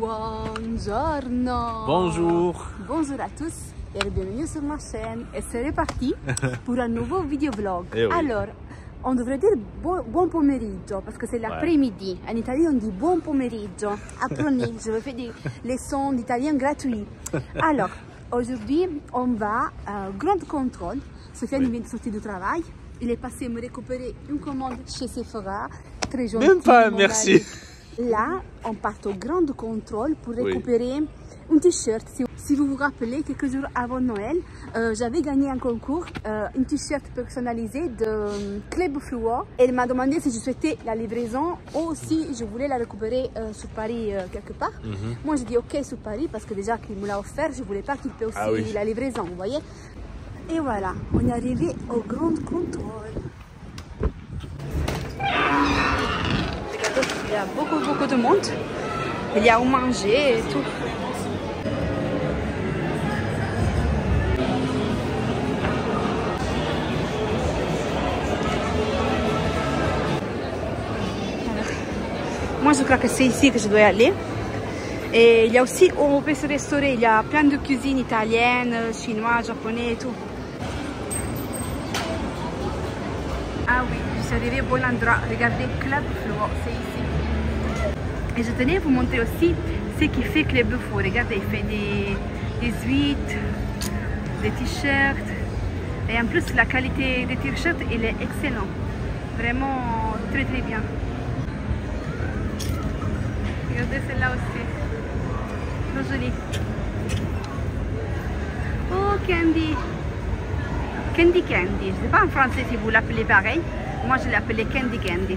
Buongiorno. Bonjour. Bonjour à tous et bienvenue sur ma chaîne. Et c'est reparti pour un nouveau vidéo-vlog. Eh oui. Alors, on devrait dire buon pomeriggio parce que c'est l'après-midi. En Italie, on dit buon pomeriggio. Apprenez, je fais des leçons d'italien gratuits. Alors, aujourd'hui, on va grand contrôle. Sofiane vient de sortir du travail. Il est passé me récupérer une commande chez Sephora. Très gentil. Même pas, merci. Là, on part au grand contrôle pour récupérer un t-shirt. Si vous vous rappelez, quelques jours avant Noël, j'avais gagné un concours, un t-shirt personnalisé de Club Fluo. Et il m'a demandé si je souhaitais la livraison ou si je voulais la récupérer sur Paris quelque part. Moi, j'ai dit ok sur Paris parce que déjà qu'il me l'a offert, je voulais pas qu'il paie aussi la livraison, vous voyez. Et voilà, on est arrivé au grand contrôle. Il y a beaucoup de monde. Il y a où manger et tout. Alors, moi je crois que c'est ici que je dois aller. Et il y a aussi, on peut se restaurer, il y a plein de cuisine italienne, chinoise, japonais et tout. Ah oui, je suis arrivée au bon endroit. Regardez, Club Fluo, c'est ici. Et je tenais à vous montrer aussi ce qui fait Club Fluo. Regardez, il fait des huîtres, des t-shirts. Et en plus, la qualité des t-shirts, elle est excellente. Vraiment très bien. Regardez celle-là aussi. Trop jolie. Oh, Candy. Candy. Je ne sais pas en français si vous l'appelez pareil. Moi, je l'appelais Candy.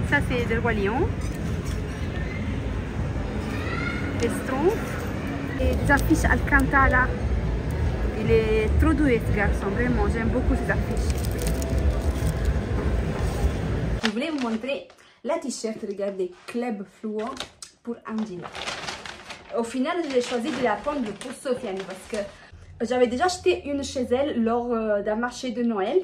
Ça, c'est le Roi Lion. Des Schtroumpfs. Et des affiches Alcantara. Il est trop doué, ce garçon. Vraiment, j'aime beaucoup ces affiches. Je voulais vous montrer la t-shirt. Regardez, Club Fluo pour Angela. Au final, j'ai choisi de la prendre pour Sofiane parce que j'avais déjà acheté une chez elle lors d'un marché de Noël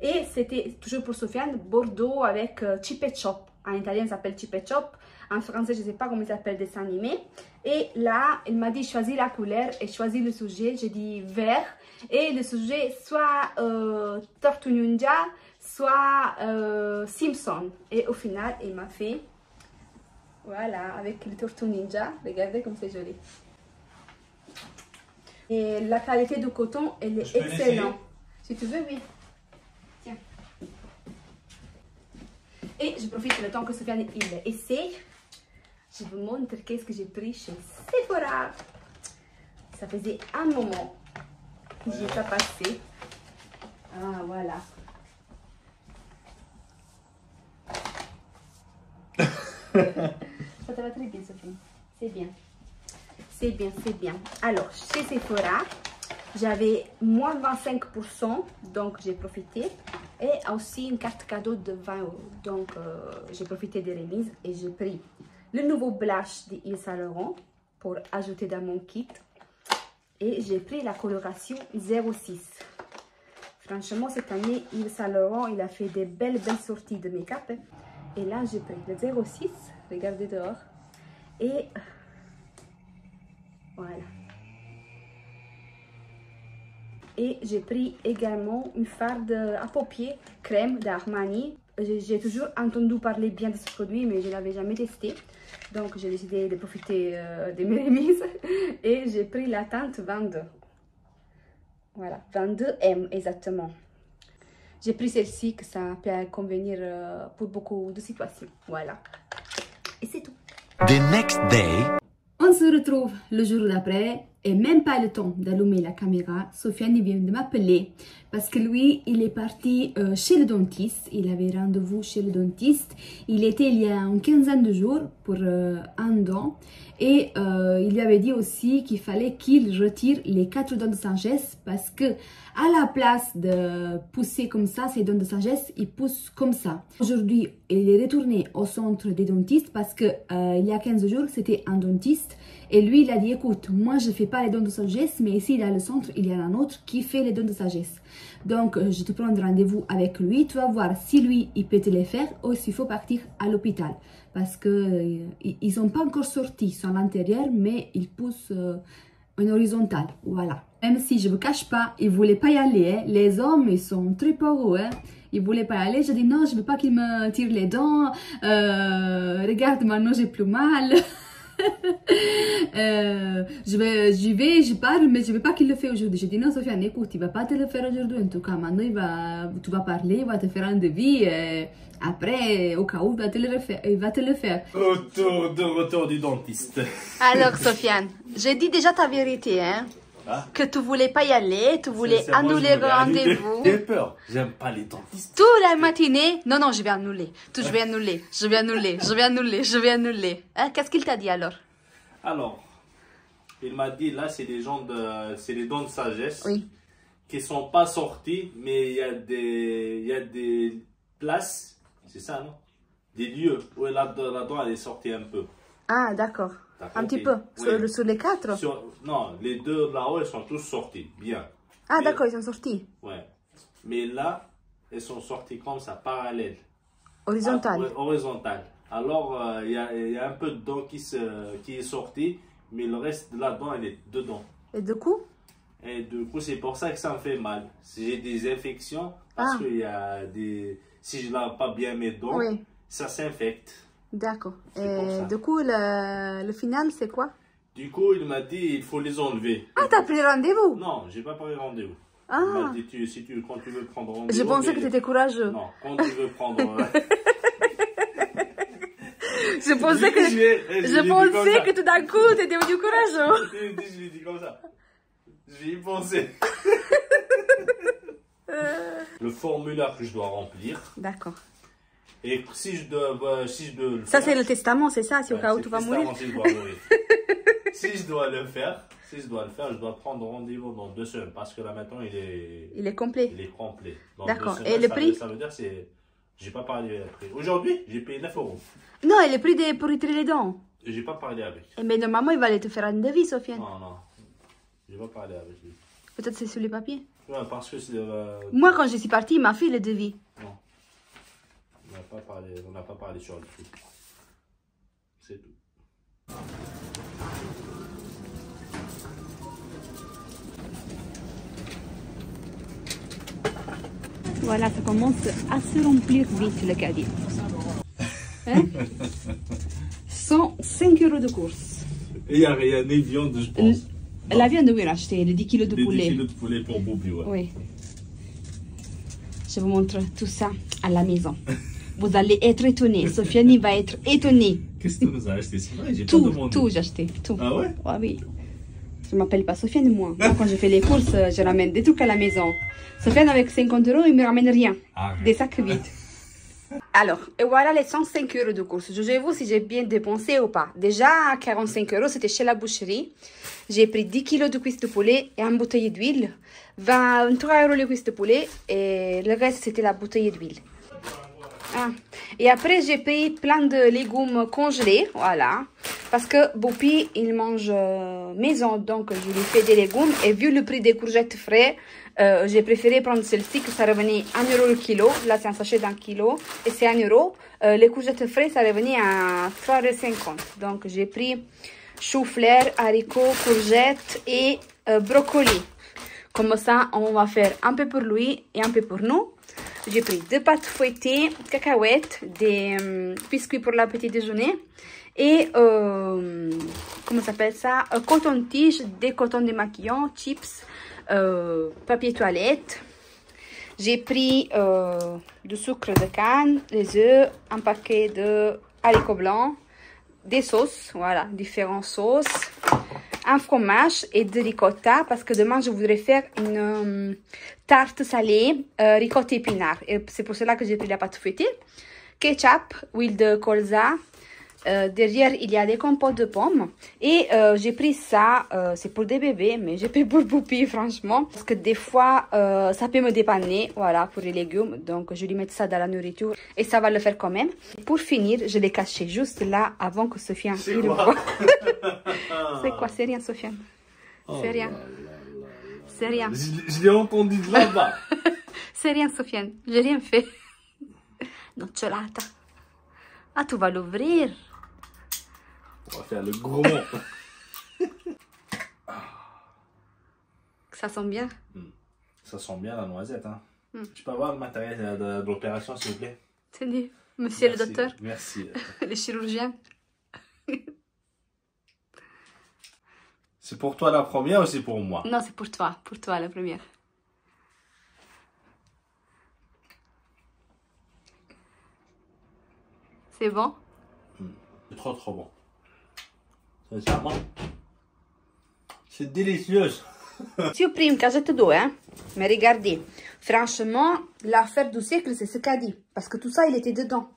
et c'était toujours pour Sofiane, Bordeaux avec Chip et Chop. En italien, ça s'appelle Chip et Chop. En français, je ne sais pas comment il s'appelle, dessin animé. Et là, il m'a dit choisis la couleur et choisis le sujet. J'ai dit vert et le sujet soit Tortue Ninja, soit Simpson. Et au final, il m'a fait voilà avec le Tortue Ninja. Regardez comme c'est joli. Et la qualité du coton, elle est excellente. Si tu veux, oui. Tiens. Et je profite le temps que Sofiane il essaye. Je vous montre qu'est-ce que j'ai pris chez Sephora. Ça faisait un moment que j'y ai pas passé. Ah, voilà. Ça te va très bien, Sophie. C'est bien. C'est bien. Alors, chez Sephora, j'avais moins 25%, donc j'ai profité. Et aussi une carte cadeau de 20 €. Donc, j'ai profité des remises et j'ai pris le nouveau blush de Yves Saint Laurent pour ajouter dans mon kit. Et j'ai pris la coloration 06. Franchement, cette année, Yves Saint Laurent, il a fait des belles sorties de make-up. Et là, j'ai pris le 06. Regardez dehors. Et voilà. Et j'ai pris également une farde à paupières crème d'Armani. J'ai toujours entendu parler bien de ce produit, mais je ne l'avais jamais testé. Donc j'ai décidé de profiter de mes remises. Et j'ai pris la teinte 22. Voilà, 22M exactement. J'ai pris celle-ci, que ça peut convenir pour beaucoup de situations. Voilà. Et c'est tout. The next day. On se retrouve le jour d'après et même pas le temps d'allumer la caméra. Sofiane vient de m'appeler parce que lui, il est parti chez le dentiste. Il avait rendez-vous chez le dentiste. Il était il y a une quinzaine de jours pour un dent. Et il lui avait dit aussi qu'il fallait qu'il retire les 4 dents de sagesse parce que à la place de pousser comme ça, ces dents de sagesse, ils poussent comme ça. Aujourd'hui, il est retourné au centre des dentistes parce que il y a 15 jours, c'était un dentiste. Et lui, il a dit, écoute, moi, je ne fais pas les dents de sagesse, mais ici, dans le centre, il y en a un autre qui fait les dents de sagesse. Donc, je te prends rendez-vous avec lui. Tu vas voir si lui, il peut te les faire ou s'il faut partir à l'hôpital. parce que ils n'ont pas encore sorti, ils sont à l'intérieur, mais ils poussent en horizontal, voilà. Même si je ne me cache pas, ils ne voulaient pas y aller, hein. Les hommes, ils sont très pauvres, hein. Ils ne voulaient pas y aller, je dis non, je ne veux pas qu'ils me tirent les dents, regarde, maintenant j'ai plus mal. J'y vais, je parle, mais je ne veux pas qu'il le fait aujourd'hui. Je dis non, Sofiane, écoute, il ne va pas te le faire aujourd'hui. En tout cas, maintenant, tu vas parler, il va te faire un devis. Après, au cas où, il va te le faire. Retour du dentiste. Alors, Sofiane, j'ai dit déjà ta vérité, hein? Ah. Que tu voulais pas y aller, tu voulais annuler le rendez-vous. J'ai peur, j'aime pas les dentistes. Toute la matinée, non, je vais annuler. Je vais annuler, je vais annuler, je vais annuler, je vais annuler. Hein? Qu'est-ce qu'il t'a dit alors? Alors, il m'a dit là, c'est des gens c'est les dents de sagesse. Oui. Qui sont pas sortis, mais il y a des places, c'est ça, non? Des lieux où la dent elle est sortie un peu. Ah, d'accord. Un petit peu, oui. Sur les 4? Non, les 2 là-haut, elles sont tous sorties, bien. Ah, d'accord, ils sont sortis. Ouais. Mais là, elles sont sorties comme ça, parallèles. Horizontales. Horizontales. Alors, il y a un peu de dent qui est sorti, mais le reste de la dent, elle est dedans. Et du coup? Et du coup, c'est pour ça que ça me fait mal. Si j'ai des infections, parce qu'il y a des... Si je ne lave pas bien mes dents, oui. Ça s'infecte. D'accord. Et du coup, le final, c'est quoi? Du coup, il m'a dit il faut les enlever. Ah, t'as pris rendez-vous? Non, j'ai pas pris rendez-vous. Ah. Il m'a dit quand tu veux prendre rendez-vous. Je pensais que tu étais courageux. Non, quand tu veux prendre. Je pensais que tout d'un coup, tu étais devenu courageux. Je lui ai dit comme ça. J'y ai pensé. Le formulaire que je dois remplir. D'accord. Et si je dois le faire, ça c'est le testament, c'est ça, si au cas où tu vas mourir. Si je dois le faire, je dois prendre rendez-vous dans 2 semaines parce que là maintenant il est complet. Il est complet. D'accord. Et le prix? Ça veut dire j'ai pas parlé après. Aujourd'hui, j'ai payé 9 €. Non, et le prix pour retirer les dents? J'ai pas parlé avec. Mais normalement il va aller te faire un devis, Sofiane. Non. J'ai pas parlé avec lui. Peut-être c'est sur les papiers. Ouais, parce que c'est. Moi quand je suis partie, il m'a fait le devis. Non. On n'a pas parlé sur le prix. C'est tout. Voilà, ça commence à se remplir vite le caddie. Hein? 105 € de course. Et il y a des viandes, je pense. La viande, oui, acheté les 10 kg de poulet. 10 kg de poulet pour Bobby, ouais. Oui. Je vous montre tout ça à la maison. Vous allez être étonnés. Sofiane va être étonnée. Qu'est-ce que tu nous as acheté? C'est vrai, j'ai pas demandé. Tout, j'ai acheté. Tout. Ah ouais? Ouais, oui. Je ne m'appelle pas Sofiane, moi. Moi, quand je fais les courses, je ramène des trucs à la maison. Sofiane, avec 50 €, il ne me ramène rien. Ah, des sacs vides. Alors, et voilà les 105 € de course. Jugez-vous si j'ai bien dépensé ou pas. Déjà, 45 €, c'était chez la boucherie. J'ai pris 10 kg de cuisses de poulet et une bouteille d'huile. 23 € les cuisses de poulet et le reste, c'était la bouteille d'huile. Ah. Et après, j'ai payé plein de légumes congelés, voilà. Parce que Boupi, il mange maison, donc je lui fais des légumes. Et vu le prix des courgettes frais, j'ai préféré prendre celle-ci, que ça revenait 1 € le kilo. Là, c'est un sachet d'1 kilo et c'est 1 €. Les courgettes frais, ça revenait à 3,50 €. Donc, j'ai pris chou-fleur, haricots, courgettes et brocoli. Comme ça, on va faire un peu pour lui et un peu pour nous. J'ai pris 2 pâtes fouettées, cacahuètes, des biscuits pour le petit déjeuner et, comment s'appelle ça, coton-tige, des cotons démaquillants, chips, papier toilette. J'ai pris du sucre de canne, les œufs, un paquet de haricots blancs, des sauces, voilà, différentes sauces, un fromage et de ricotta parce que demain je voudrais faire une tarte salée ricotta épinard et c'est pour cela que j'ai pris la pâte fouettée, ketchup, huile de colza, derrière il y a des compotes de pommes et j'ai pris ça, c'est pour des bébés mais j'ai pris pour Boupi franchement parce que des fois ça peut me dépanner, voilà, pour les légumes, donc je lui mets ça dans la nourriture et ça va le faire quand même. Pour finir, je l'ai caché juste là avant que Sofiane le voie. C'est quoi? C'est rien, Sofiane. C'est rien. C'est rien. Je l'ai entendu de là-bas. C'est rien, Sofiane. J'ai rien fait. Nocciolata. Ah, tu vas l'ouvrir. On va faire le gros mot. Ça sent bien. Ça sent bien la noisette. Hein. Tu peux avoir le matériel de l'opération, s'il vous plaît? Tenez, monsieur Merci, le docteur. Merci. Les chirurgiens. C'est pour toi la première ou c'est pour moi? Non, c'est pour toi la première. C'est bon? C'est trop trop bon. Sincèrement, c'est délicieux. Si j'ai pris une cagette d'eau, hein, mais regardez, franchement, l'affaire du siècle, c'est ce caddie, parce que tout ça, il était dedans.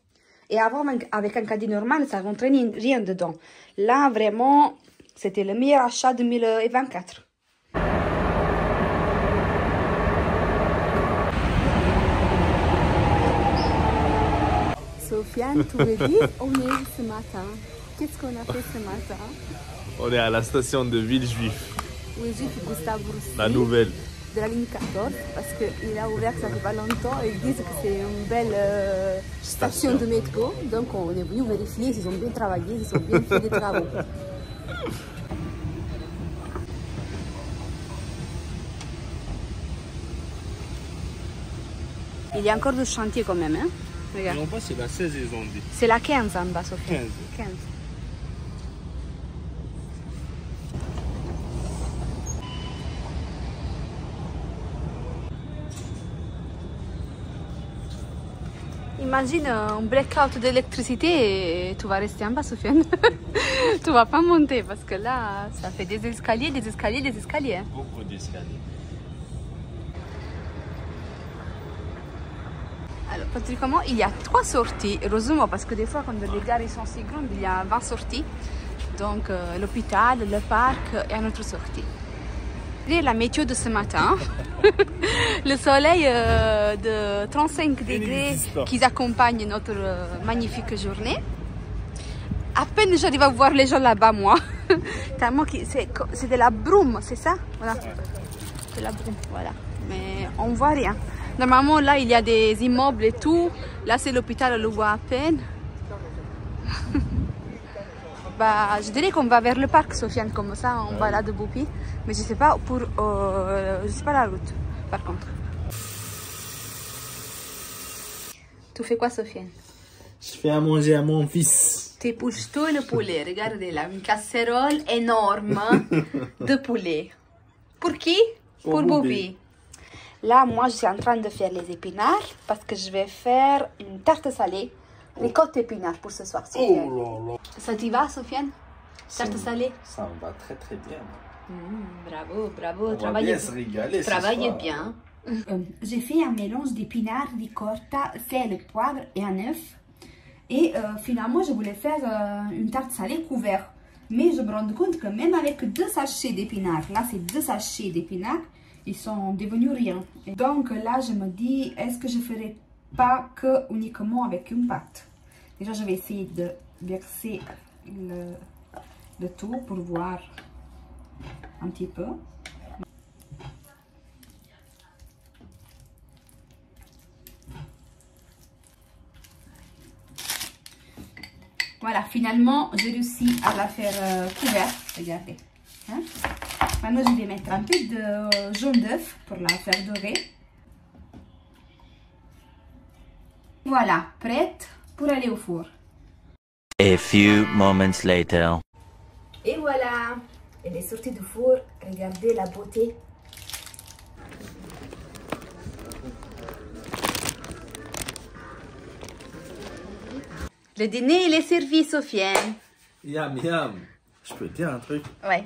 Et avant, avec un caddie normal, ça rentrait rien dedans. Là, vraiment, c'était le meilleur achat 2024. Sofiane, tu veux dire, on est où ce matin? Qu'est-ce qu'on a fait ce matin? On est à la station de Villejuif. Oui, j'ai Gustave Roussy. La nouvelle. De la ligne 14, parce qu'il a ouvert ça fait pas longtemps et ils disent que c'est une belle station de métro. Donc on est venu vérifier s'ils ont bien travaillé, s'ils ont bien fait des travaux. Il y a encore du chantier quand même, hein? Regarde. En bas, c'est la 16, ils ont dit. C'est la 15 en bas, Sophie. 15. Imagine un blackout d'électricité et tu vas rester en bas, Sofiane. Tu vas pas monter parce que là, ça fait des escaliers, des escaliers, des escaliers. Hein. Beaucoup d'escaliers. Alors, pratiquement, il y a 3 sorties, heureusement, parce que des fois, quand les gares ils sont si grandes, il y a 20 sorties. Donc, l'hôpital, le parc et une autre sortie. Et la météo de ce matin, le soleil de 35 degrés qui accompagne notre magnifique journée. À peine j'arrive à voir les gens là-bas, moi. Tellement que c'est de la brume, c'est ça? Voilà. De la brume, voilà. Mais on voit rien. Normalement, là, il y a des immeubles et tout. Là, c'est l'hôpital, on le voit à peine. Bah, je dirais qu'on va vers le parc, Sofiane, comme ça, on va là de Boupi. Mais je sais pas je sais pas la route, par contre. Tu fais quoi, Sofiane? Je fais à manger à mon fils. Tu épouses tout le poulet. Regardez là, une casserole énorme de poulet. Pour qui? Pour Boupi. Là, moi, je suis en train de faire les épinards parce que je vais faire une tarte salée. Ricotta épinards pour ce soir, Sofiane. Oh là là. Ça t'y va, Sofiane? Tarte salée? Ça me va très très bien. Bravo, bravo. On va bien se régaler. Travaillez bien. J'ai fait un mélange d'épinards, ricotta, sel, poivre et un œuf. Et finalement, je voulais faire une tarte salée couverte. Mais je me rends compte que même avec 2 sachets d'épinards, là c'est 2 sachets d'épinards, ils sont devenus rien. Et donc là, je me dis, est-ce que je ferai pas que uniquement avec une pâte? Déjà, je vais essayer de verser le tout pour voir un petit peu. Voilà, finalement, j'ai réussi à la faire couverte. Regardez. Hein? Maintenant, je vais mettre un peu de jaune d'œuf pour la faire dorer. Voilà, prête pour aller au four. A few moments later. Et voilà, elle est sortie du four. Regardez la beauté. Le dîner, il est servi, Sofiane. Yam yam. Je peux te dire un truc? Ouais.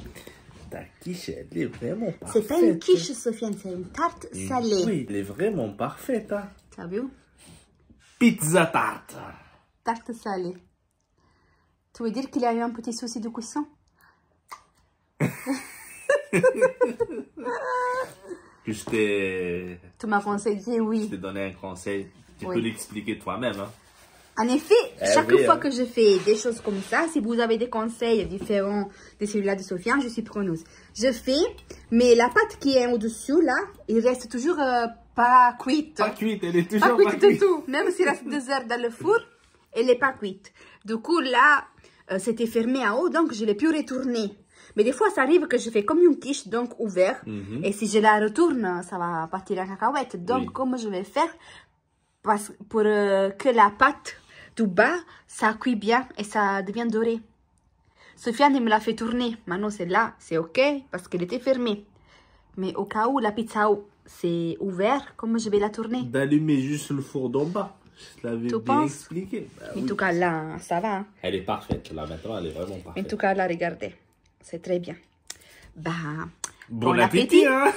Ta quiche, elle est vraiment parfaite. C'est pas une quiche, Sofiane, c'est une tarte salée. Oui, elle est vraiment parfaite. Hein? T'as vu? Pizza tarte. Tarte salée. Tu veux dire qu'il y a eu un petit souci de cuisson? Que je t'ai... Tu m'as conseillé, oui. Je t'ai donné un conseil. Tu Oui. peux l'expliquer toi-même. Hein? En effet, chaque oui, fois hein. que je fais des choses comme ça, si vous avez des conseils différents de celui-là de Sofiane, je suis preneuse. Je fais, mais la pâte qui est au-dessus, là, il reste toujours pas cuite. Pas cuite, elle est Pas toujours cuite du tout. Même s'il reste 2 heures dans le four, elle n'est pas cuite. Du coup, là, c'était fermé en haut, donc je l'ai pu retourner. Mais des fois, ça arrive que je fais comme une quiche, donc ouverte. Et si je la retourne, ça va partir en cacahuète. Donc, comme je vais faire, pour que la pâte du bas, ça cuit bien et ça devient doré. Sofiane, il me l'a fait tourner. Maintenant, celle-là, c'est OK parce qu'elle était fermée. Mais au cas où la pizza, c'est ouvert, comment je vais la tourner? D'allumer juste le four d'en bas. Je l'avais bien expliqué. Bah, en tout cas, là, ça va. Hein? Elle est parfaite. Là, maintenant, elle est vraiment parfaite. En tout cas, là, regardez. C'est très bien. Bah, bon appétit, hein?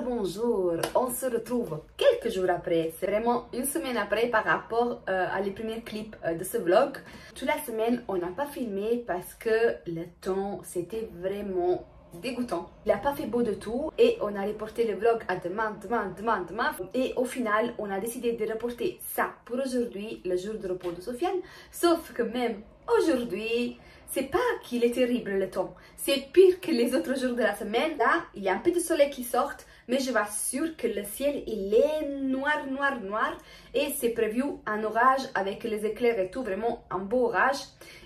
Bonjour, on se retrouve quelques jours après. C'est vraiment une semaine après par rapport à les premiers clips de ce vlog. Toute la semaine, on n'a pas filmé parce que le temps, c'était vraiment dégoûtant. Il n'a pas fait beau de tout et on a reporté le vlog à demain. Et au final, on a décidé de reporter ça pour aujourd'hui, le jour de repos de Sofiane. Sauf que même aujourd'hui, c'est pas qu'il est terrible le temps. C'est pire que les autres jours de la semaine. Là, il y a un peu de soleil qui sort, mais je vous assure que le ciel, il est noir. Et c'est prévu un orage avec les éclairs et tout, vraiment un beau orage.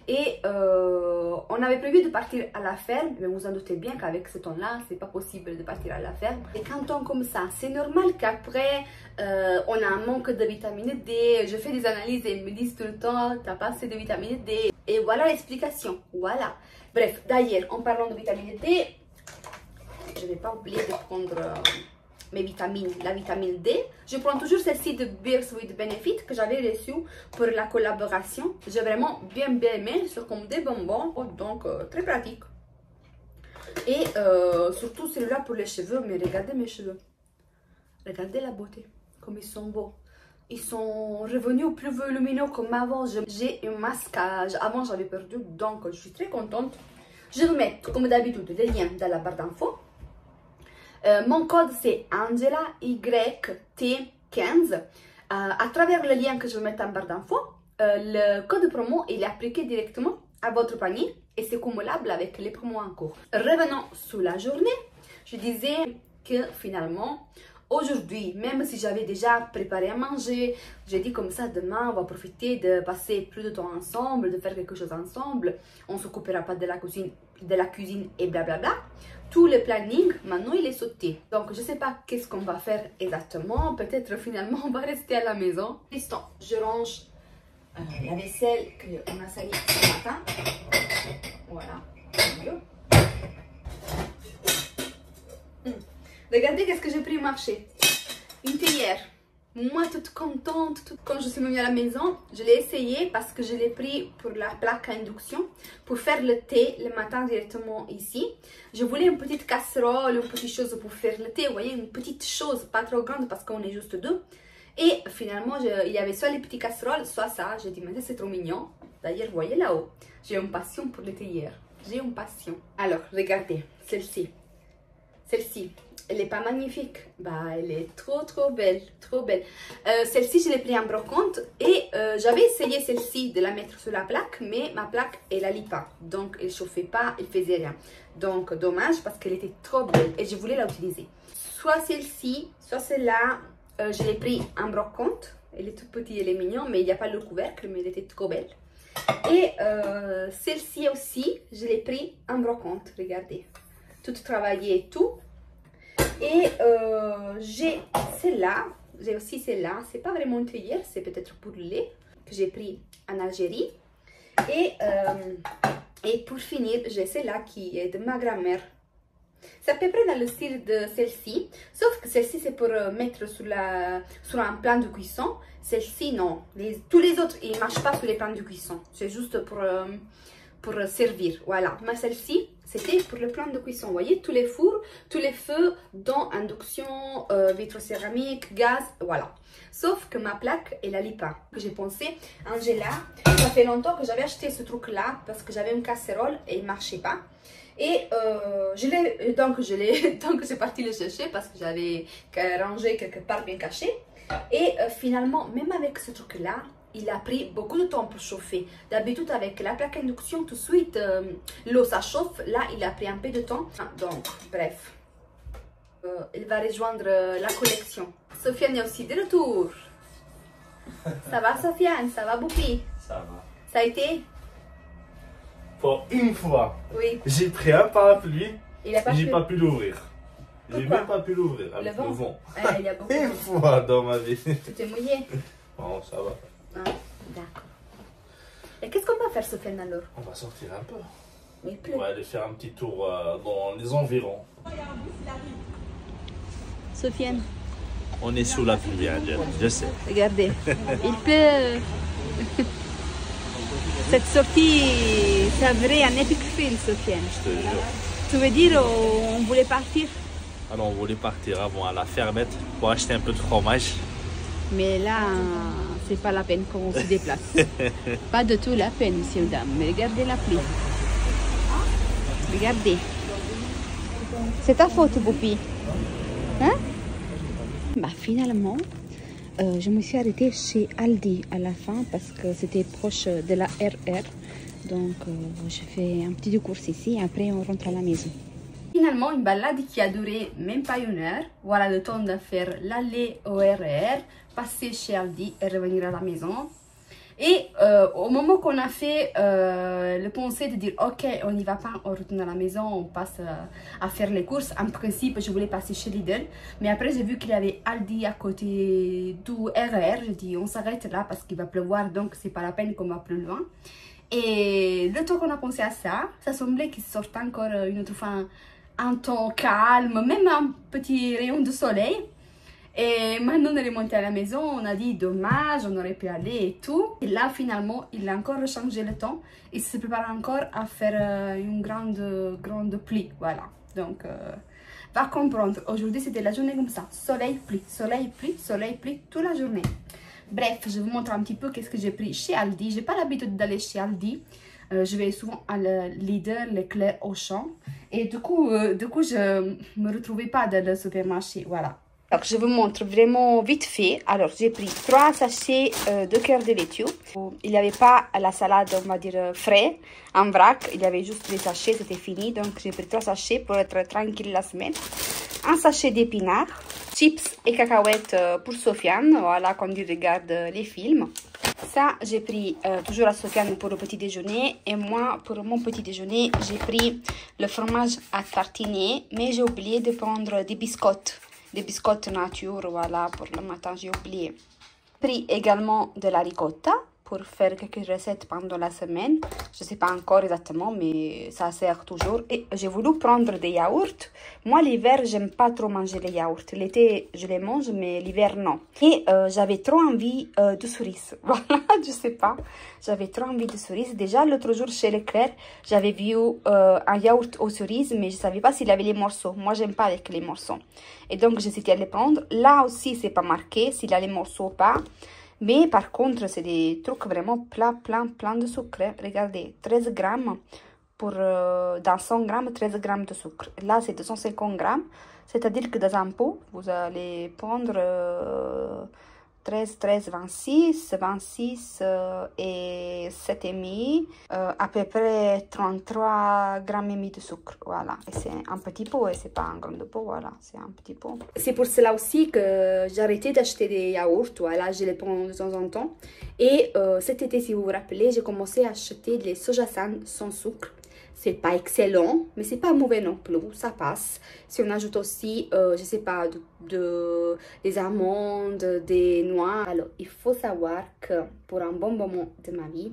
Et on avait prévu de partir à la ferme, mais vous en doutez bien qu'avec ce temps-là, c'est pas possible de partir à la ferme. Et quand on comme ça, c'est normal qu'après, on a un manque de vitamine D. Je fais des analyses et ils me disent tout le temps, t'as pas assez de vitamine D. Et voilà l'explication, voilà. Bref, d'ailleurs, en parlant de vitamine D, je vais pas oublier de prendre mes vitamines, la vitamine D. Je prends toujours celle-ci de Beers with Benefit que j'avais reçue pour la collaboration. J'ai vraiment bien aimé, c'est comme des bonbons, donc très pratique. Et surtout celui-là pour les cheveux, mais regardez mes cheveux. Regardez la beauté, comme ils sont beaux. Ils sont revenus plus volumineux comme avant. J'ai un masque, avant j'avais perdu, donc je suis très contente. Je vais mettre, comme d'habitude, les liens dans la barre d'infos. Mon code c'est Angela YT15. À travers le lien que je vais mettre en barre d'infos, le code promo il est appliqué directement à votre panier et c'est cumulable avec les promos en cours. Revenons sur la journée. Je disais que finalement, aujourd'hui, même si j'avais déjà préparé à manger, j'ai dit comme ça, demain, on va profiter de passer plus de temps ensemble, de faire quelque chose ensemble. On ne s'occupera pas de la cuisine et blablabla. Tout le planning, maintenant, il est sauté. Donc, je ne sais pas qu'est-ce qu'on va faire exactement. Peut-être, finalement, on va rester à la maison. Instant, je range la vaisselle qu'on a salie ce matin. Voilà. Regardez qu'est-ce que j'ai pris au marché. Une théière. Moi, toute contente, quand je suis venue à la maison, je l'ai essayé parce que je l'ai pris pour la plaque à induction pour faire le thé le matin directement ici. Je voulais une petite casserole, une petite chose pour faire le thé, vous voyez, une petite chose, pas trop grande parce qu'on est juste deux. Et finalement, il y avait soit les petites casseroles, soit ça. J'ai dit, mais c'est trop mignon. D'ailleurs, vous voyez là-haut, j'ai une passion pour les théières. J'ai une passion. Alors, regardez, celle-ci. Celle-ci. Elle n'est pas magnifique, bah elle est trop belle, trop belle. Celle-ci je l'ai pris en brocante et j'avais essayé celle-ci de la mettre sur la plaque, mais ma plaque elle allie pas, donc elle chauffait pas, elle faisait rien. Donc dommage parce qu'elle était trop belle et je voulais la utiliser. Soit celle-ci, soit celle-là, je l'ai pris en brocante. Elle est toute petite, elle est mignonne, mais il n'y a pas le couvercle, mais elle était trop belle. Et celle-ci aussi, je l'ai pris en brocante, regardez. Tout travaillé et tout. Et j'ai celle-là, j'ai aussi celle-là, c'est pas vraiment une théière, c'est peut-être pour le lait que j'ai pris en Algérie. Et pour finir, j'ai celle-là qui est de ma grand-mère. C'est à peu près dans le style de celle-ci, sauf que celle-ci c'est pour mettre sur un plan de cuisson. Celle-ci non, tous les autres ils ne marchent pas sur les plans de cuisson, c'est juste pour servir, voilà. Mais celle-ci, c'était pour le plan de cuisson. Vous voyez, tous les fours, tous les feux, dont induction, vitrocéramique, gaz, voilà. Sauf que ma plaque, elle n'allie pas. J'ai pensé, Angela, ça fait longtemps que j'avais acheté ce truc-là parce que j'avais une casserole et il ne marchait pas. Et donc j'ai parti le chercher parce que j'avais rangé quelque part bien caché. Et finalement, même avec ce truc-là, il a pris beaucoup de temps pour chauffer. D'habitude, avec la plaque induction, tout de suite, l'eau, ça chauffe. Là, il a pris un peu de temps. Donc, bref. Il va rejoindre la collection. Sofiane est aussi de retour. Ça va, Sofiane? Ça va, Boupi? Ça va. Ça a été? Pour une fois, Oui. j'ai pris un parapluie Il a pas et j'ai pu. pas pu l'ouvrir. J'ai Pourquoi? même pas pu l'ouvrir avec Le vent. le vent. Ah, il y a beaucoup de Une vent. fois dans ma vie. Tout est mouillé. Bon, ça va. Ah, d'accord. Et qu'est-ce qu'on va faire, Sofiane, alors? On va sortir un peu. Mais il pleut. On va aller faire un petit tour dans les environs. Sofiane, On est sous la pluie, Angel, je sais. regardez. Il pleut. Cette sortie, c'est vrai un epic film, Sofiane. Je te jure. Tu veux dire, on voulait partir? Alors, on voulait partir avant à la fermette pour acheter un peu de fromage. Mais là, c'est pas la peine qu'on se déplace. Pas du tout la peine, monsieur, dame. Mais regardez la pluie. Regardez. C'est ta faute, Boupi. Hein? Bah, finalement, je me suis arrêtée chez Aldi à la fin parce que c'était proche de la RR. Donc, je fais un petit de course ici et après on rentre à la maison. Finalement, une balade qui a duré même pas une heure. Voilà le temps de faire l'aller au RR, passer chez Aldi et revenir à la maison. Et au moment qu'on a fait le pensée de dire ok, on n'y va pas, on retourne à la maison, on passe à faire les courses. En principe, je voulais passer chez Lidl, mais après j'ai vu qu'il y avait Aldi à côté du RR. J'ai dit on s'arrête là parce qu'il va pleuvoir, donc c'est pas la peine qu'on va plus loin. Et le temps qu'on a pensé à ça, ça semblait qu'il sortait encore une autre fois un temps calme, même un petit rayon de soleil. Et maintenant on est remonté à la maison, on a dit dommage, on aurait pu aller et tout. Et là finalement il a encore changé le temps, il se prépare encore à faire une grande pluie, voilà. Donc va comprendre, aujourd'hui c'était la journée comme ça, soleil, pluie, soleil, pluie, soleil, pluie, toute la journée. Bref, je vous montre un petit peu qu'est-ce que j'ai pris chez Aldi. J'ai pas l'habitude d'aller chez Aldi. Je vais souvent à Lidl, Leclerc, Auchan. Et du coup, je me retrouvais pas dans le supermarché. Voilà. Alors, je vous montre vraiment vite fait. Alors, j'ai pris 3 sachets de cœur de laitue. Il n'y avait pas la salade, on va dire, frais, en vrac. Il y avait juste des sachets, c'était fini. Donc, j'ai pris 3 sachets pour être tranquille la semaine. Un sachet d'épinards, chips et cacahuètes pour Sofiane, voilà, quand il regarde les films. Ça, j'ai pris toujours à Sofiane pour le petit déjeuner. Et moi, pour mon petit déjeuner, j'ai pris le fromage à tartiner. Mais j'ai oublié de prendre des biscottes. Des biscottes nature, voilà, pour le matin, j'ai oublié. J'ai pris également de la ricotta pour faire quelques recettes pendant la semaine. Je ne sais pas encore exactement, mais ça sert toujours. Et j'ai voulu prendre des yaourts. Moi, l'hiver, j'aime pas trop manger les yaourts. L'été, je les mange, mais l'hiver, non. Et j'avais trop envie de cerises. Voilà, je sais pas. J'avais trop envie de cerises. Déjà, l'autre jour, chez Leclerc, j'avais vu un yaourt aux cerises, mais je savais pas s'il avait les morceaux. Moi, j'aime pas avec les morceaux. Et donc, j'hésitais à les prendre. Là aussi, c'est pas marqué s'il a les morceaux ou pas. Mais par contre, c'est des trucs vraiment plein de sucre. Regardez, 13 grammes pour, dans 100 grammes, 13 grammes de sucre. Là, c'est 250 grammes. C'est-à-dire que dans un pot, vous allez prendre 13, 26 et 7,5, à peu près 33 grammes et demi de sucre, voilà. Et c'est un petit pot, et c'est pas un grand pot, voilà, c'est un petit pot. C'est pour cela aussi que j'ai arrêté d'acheter des yaourts, voilà, je les prends de temps en temps. Et cet été, si vous vous rappelez, j'ai commencé à acheter des sojasan sans sucre. C'est pas excellent, mais c'est pas mauvais non plus, ça passe. Si on ajoute aussi, je sais pas, des amandes, des noix. Alors, il faut savoir que pour un bon moment de ma vie,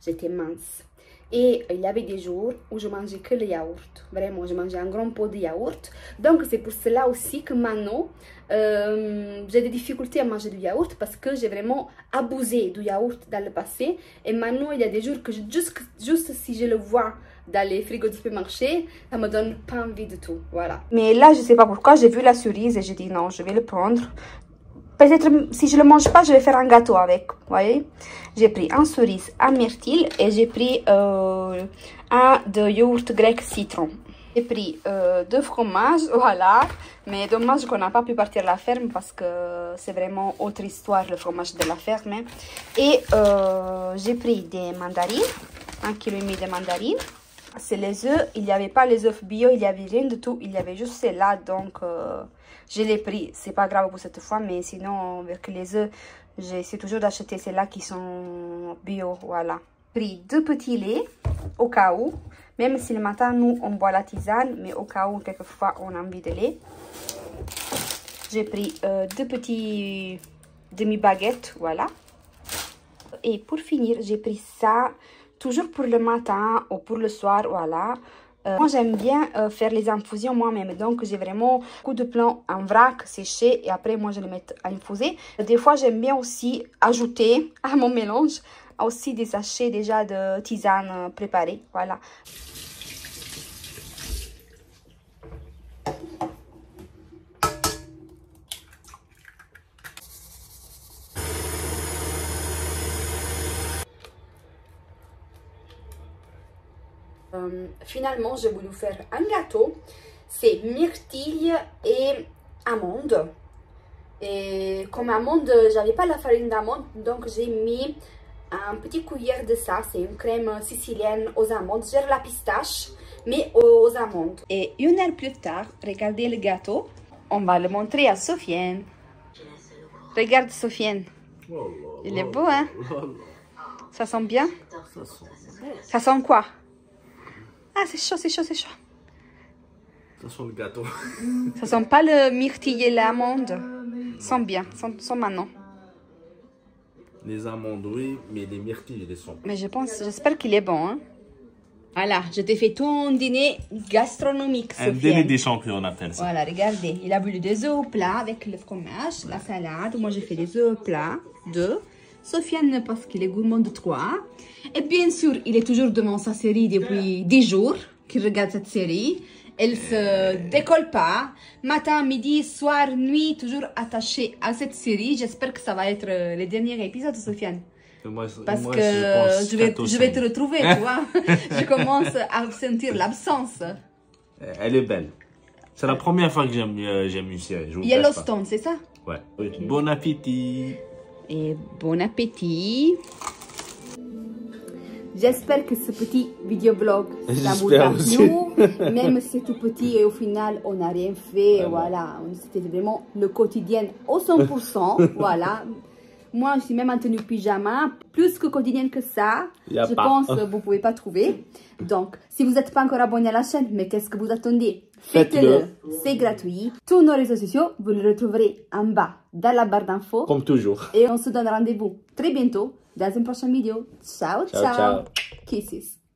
j'étais mince. Et il y avait des jours où je mangeais que le yaourt. Vraiment, je mangeais un grand pot de yaourt. Donc, c'est pour cela aussi que maintenant, j'ai des difficultés à manger du yaourt parce que j'ai vraiment abusé du yaourt dans le passé. Et maintenant, il y a des jours que juste si je le vois dans les frigos du supermarché, ça me donne pas envie du tout, voilà. Mais là, je sais pas pourquoi, j'ai vu la cerise et j'ai dit non, je vais le prendre. Peut-être si je le mange pas, je vais faire un gâteau avec, vous voyez. J'ai pris un cerise, un myrtille et j'ai pris un de yaourt grec citron. J'ai pris 2 fromages, voilà. Mais dommage qu'on n'a pas pu partir à la ferme parce que c'est vraiment autre histoire, le fromage de la ferme. Et j'ai pris des mandarines, 1,5 kg de mandarines. c'est les œufs. Il n'y avait pas les œufs bio, il n'y avait rien du tout. Il y avait juste celle-là, donc je l'ai pris. C'est pas grave pour cette fois, mais sinon, avec les œufs, j'essaie toujours d'acheter celles-là qui sont bio, voilà. J'ai pris 2 petits laits, au cas où. Même si le matin, nous, on boit la tisane, mais au cas où, quelquefois, on a envie de lait. J'ai pris 2 petits demi-baguettes, voilà. Et pour finir, j'ai pris ça, toujours pour le matin ou pour le soir, voilà. Moi, j'aime bien faire les infusions moi-même. Donc, j'ai vraiment beaucoup de plants en vrac, séchés. Et après, moi, je les mets à infuser. Des fois, j'aime bien aussi ajouter à mon mélange aussi des sachets déjà de tisane préparée, voilà. Finalement, j'ai voulu faire un gâteau. C'est myrtille et amandes. Et comme amande, j'avais pas la farine d'amande, donc j'ai mis un petit cuillère de ça. C'est une crème sicilienne aux amandes. J'ai la pistache, mais aux amandes. Et 1 heure plus tard, regardez le gâteau. On va le montrer à Sofiane. Regarde Sofiane. Il est beau, hein? Ça sent bien? Ça sent quoi? Ah, c'est chaud, c'est chaud, c'est chaud. Ça sent le gâteau. Ça sent pas le myrtille et l'amande. Sent bien, sent maintenant. Les amandes, oui, mais les myrtilles, ils les sont. Mais j'espère qu'il est bon, hein. Voilà, je t'ai fait ton dîner gastronomique, Un dîner des champions, on appelle ça. Voilà, regardez. Il a voulu des œufs au plat avec le fromage, la salade. Moi, j'ai fait des œufs au plat, 2. Sofiane, parce qu'il est gourmand de 3. Et bien sûr, il est toujours devant sa série depuis 10 jours qu'il regarde cette série. Elle se décolle pas. Matin, midi, soir, nuit, toujours attachée à cette série. J'espère que ça va être le dernier épisode, Sofiane. Parce que je vais te retrouver, tu vois. Je commence à sentir l'absence. Elle est belle. C'est la première fois que j'aime une série. Yellowstone, c'est ça? Ouais. Okay. Bon appétit. Et bon appétit. J'espère que ce petit vidéoblog, ça vous a plu. Même si c'est tout petit et au final, on n'a rien fait. Voilà, c'était vraiment le quotidien au 100%. Voilà. Moi, je suis même en tenue pyjama. Plus que quotidienne que ça, je pense que vous ne pouvez pas trouver. Donc, si vous n'êtes pas encore abonné à la chaîne, mais qu'est-ce que vous attendez? Faites-le. C'est gratuit. Tous nos réseaux sociaux, vous les retrouverez en bas dans la barre d'infos. Comme toujours. Et on se donne rendez-vous très bientôt dans une prochaine vidéo. Ciao, ciao. Kisses.